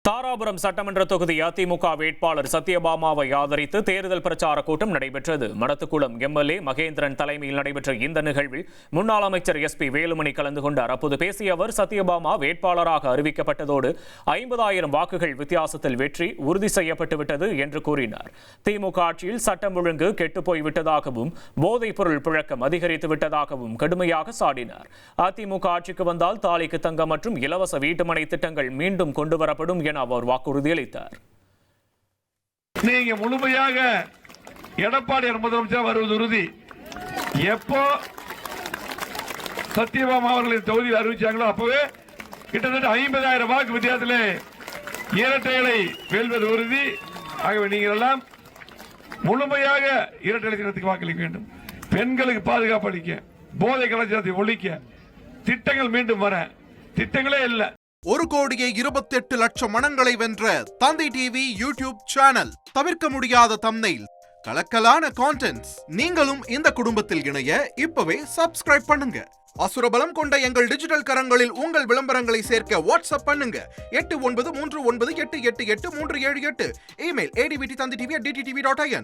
தாராபுரம் சட்டமன்ற தொகுதி அதிமுக வேட்பாளர் சத்யபாமாவை ஆதரித்து தேர்தல் பிரச்சார கூட்டம் நடைபெற்றது. மடத்துக்குளம் எம்எல்ஏ மகேந்திரன் தலைமையில் நடைபெற்ற இந்த நிகழ்வில் முன்னாள் அமைச்சர் எஸ்பி வேலுமணி கலந்து கொண்டார். அப்போது பேசிய அவர், சத்யபாமா வேட்பாளராக அறிவிக்கப்பட்டதோடு 50,000 வாக்குகள் வித்தியாசத்தில் வெற்றி உறுதி செய்யப்பட்டுவிட்டது என்று கூறினார். திமுக ஆட்சியில் சட்டம் ஒழுங்கு கெட்டுப்போய் விட்டதாகவும் போதைப் பொருள் புழக்கம் அதிகரித்து விட்டதாகவும் கடுமையாக சாடினார். அதிமுக ஆட்சிக்கு வந்தால் தாலிக்கு தங்கம் மற்றும் இலவச வீட்டுமனை திட்டங்கள் மீண்டும் கொண்டுவரப்படும் அவர் வாக்குறுதி அளித்தார். நீங்க முழுமையாக எடப்பாடி முதலமைச்சர் வருவது உறுதி. எப்போ சத்யபாமா அவர்களின் தொகுதியில் அறிவிச்சாங்களோ அப்பவே கிட்டத்தட்ட 50,000 வாக்கு வித்தியாசத்திலே இரட்டைகளை வெல்வது உறுதி. ஆகவே நீங்கள் எல்லாம் முழுமையாக இரட்டை சின்னத்துக்கு வாக்களிக்க வேண்டும். பெண்களுக்கு பாதுகாப்பு அளிக்க, போதை கலாச்சாரத்தை ஒழிக்க, திட்டங்கள் மீண்டும் வர, திட்டங்களே இல்லை. 1,28,00,000 மனங்களை வென்ற தந்தி டிவி யூடியூப் சேனல். தவிர்க்க முடியாத தம்ப்நெயில், கலக்கலான கான்டென்ட்ஸ். நீங்களும் இந்த குடும்பத்தில் இணைய இப்பவே சப்ஸ்கிரைப் பண்ணுங்க. அசுரபலம் கொண்ட எங்கள் டிஜிட்டல் கரங்களில் உங்கள் விளம்பரங்களை சேர்க்க வாட்ஸ்அப் பண்ணுங்க. 8939888838. Email advtthanditv@dttv.in.